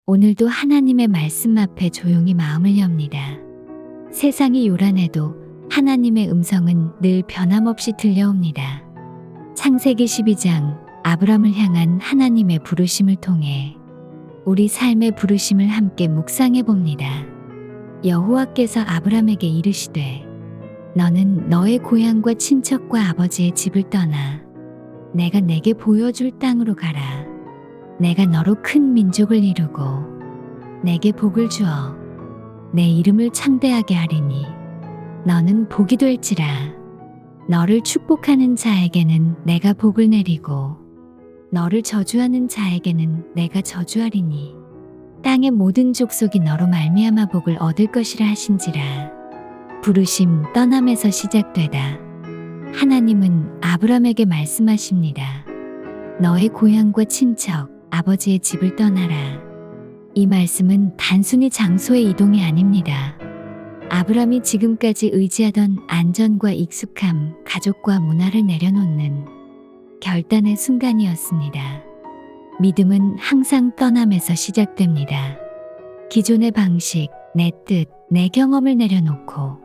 오늘도 하나님의 말씀 앞에 조용히 마음을 엽니다. 세상이 요란해도 하나님의 음성은 늘 변함없이 들려옵니다. 창세기 12장 아브람을 향한 하나님의 부르심을 통해 우리 삶의 부르심을 함께 묵상해 봅니다. 여호와께서 아브람에게 이르시되 너는 너의 고향과 친척과 아버지의 집을 떠나 내가 내게 보여줄 땅으로 가라. 내가 너로 큰 민족을 이루고 내게 복을 주어 내 이름을 창대하게 하리니 너는 복이 될지라. 너를 축복하는 자에게는 내가 복을 내리고 너를 저주하는 자에게는 내가 저주하리니 땅의 모든 족속이 너로 말미암아 복을 얻을 것이라 하신지라. 부르심 떠남에서 시작되다. 하나님은 아브람에게 말씀하십니다. 너의 고향과 친척, 아버지의 집을 떠나라. 이 말씀은 단순히 장소의 이동이 아닙니다. 아브람이 지금까지 의지하던 안전과 익숙함, 가족과 문화를 내려놓는 결단의 순간이었습니다. 믿음은 항상 떠남에서 시작됩니다. 기존의 방식, 내 뜻, 내 경험을 내려놓고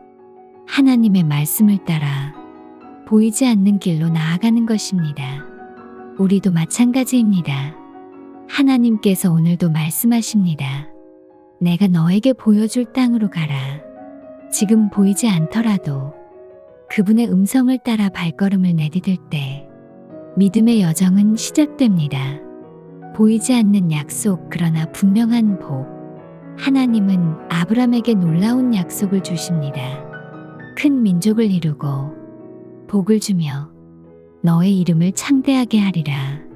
하나님의 말씀을 따라 보이지 않는 길로 나아가는 것입니다. 우리도 마찬가지입니다. 하나님께서 오늘도 말씀하십니다. 내가 너에게 보여줄 땅으로 가라. 지금 보이지 않더라도 그분의 음성을 따라 발걸음을 내디딜 때 믿음의 여정은 시작됩니다. 보이지 않는 약속, 그러나 분명한 복. 하나님은 아브람에게 놀라운 약속을 주십니다. 큰 민족을 이루고 복을 주며 너의 이름을 창대하게 하리라.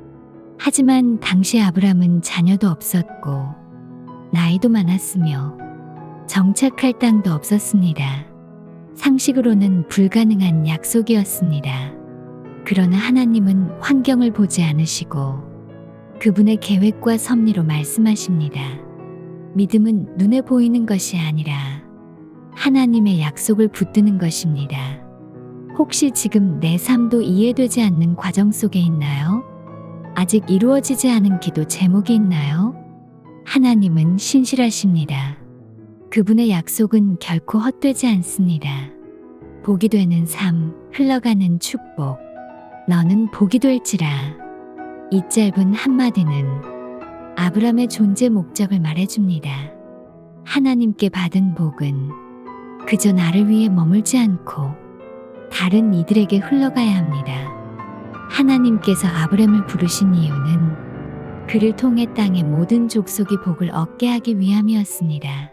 하지만 당시 아브람은 자녀도 없었고 나이도 많았으며 정착할 땅도 없었습니다. 상식으로는 불가능한 약속이었습니다. 그러나 하나님은 환경을 보지 않으시고 그분의 계획과 섭리로 말씀하십니다. 믿음은 눈에 보이는 것이 아니라 하나님의 약속을 붙드는 것입니다. 혹시 지금 내 삶도 이해되지 않는 과정 속에 있나요? 아직 이루어지지 않은 기도 제목이 있나요? 하나님은 신실하십니다. 그분의 약속은 결코 헛되지 않습니다. 복이 되는 삶, 흘러가는 축복. 너는 복이 될지라. 이 짧은 한마디는 아브람의 존재 목적을 말해줍니다. 하나님께 받은 복은 그저 나를 위해 머물지 않고 다른 이들에게 흘러가야 합니다. 하나님께서 아브람을 부르신 이유는 그를 통해 땅의 모든 족속이 복을 얻게 하기 위함이었습니다.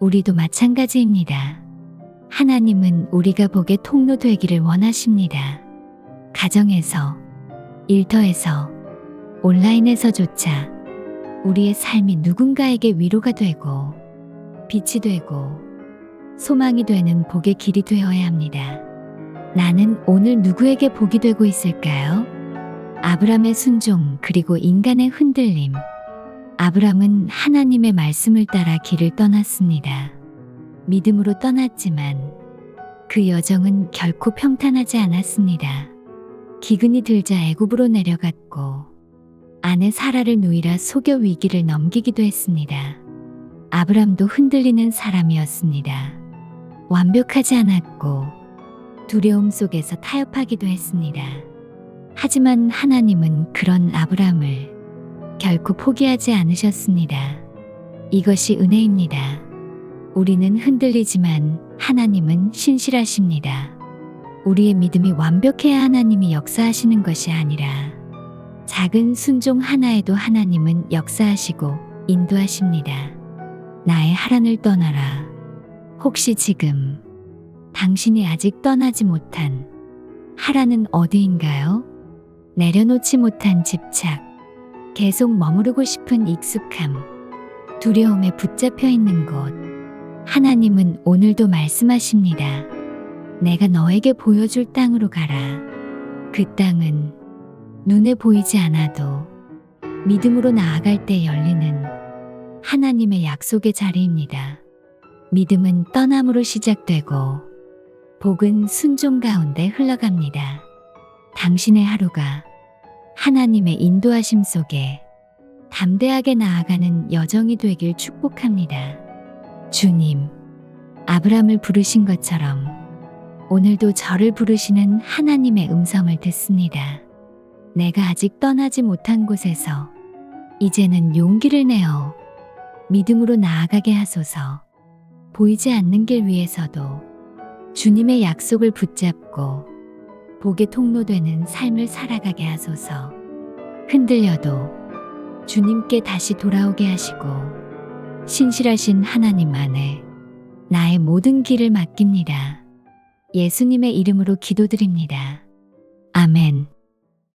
우리도 마찬가지입니다. 하나님은 우리가 복의 통로 되기를 원하십니다. 가정에서, 일터에서, 온라인에서조차 우리의 삶이 누군가에게 위로가 되고 빛이 되고 소망이 되는 복의 길이 되어야 합니다. 나는 오늘 누구에게 복이 되고 있을까요? 아브람의 순종, 그리고 인간의 흔들림. 아브람은 하나님의 말씀을 따라 길을 떠났습니다. 믿음으로 떠났지만 그 여정은 결코 평탄하지 않았습니다. 기근이 들자 애굽으로 내려갔고 아내 사라를 누이라 속여 위기를 넘기기도 했습니다. 아브람도 흔들리는 사람이었습니다. 완벽하지 않았고 두려움 속에서 타협하기도 했습니다. 하지만 하나님은 그런 아브람을 결코 포기하지 않으셨습니다. 이것이 은혜입니다. 우리는 흔들리지만 하나님은 신실하십니다. 우리의 믿음이 완벽해야 하나님이 역사하시는 것이 아니라 작은 순종 하나에도 하나님은 역사하시고 인도하십니다. 나의 하란을 떠나라. 혹시 지금 당신이 아직 떠나지 못한 하란은 어디인가요? 내려놓지 못한 집착, 계속 머무르고 싶은 익숙함, 두려움에 붙잡혀 있는 곳. 하나님은 오늘도 말씀하십니다. 내가 너에게 보여줄 땅으로 가라. 그 땅은 눈에 보이지 않아도 믿음으로 나아갈 때 열리는 하나님의 약속의 자리입니다. 믿음은 떠남으로 시작되고 복은 순종 가운데 흘러갑니다. 당신의 하루가 하나님의 인도하심 속에 담대하게 나아가는 여정이 되길 축복합니다. 주님, 아브람을 부르신 것처럼 오늘도 저를 부르시는 하나님의 음성을 듣습니다. 내가 아직 떠나지 못한 곳에서 이제는 용기를 내어 믿음으로 나아가게 하소서. 보이지 않는 길 위에서도 주님의 약속을 붙잡고 복의 통로되는 삶을 살아가게 하소서. 흔들려도 주님께 다시 돌아오게 하시고 신실하신 하나님 안에 나의 모든 길을 맡깁니다. 예수님의 이름으로 기도드립니다. 아멘.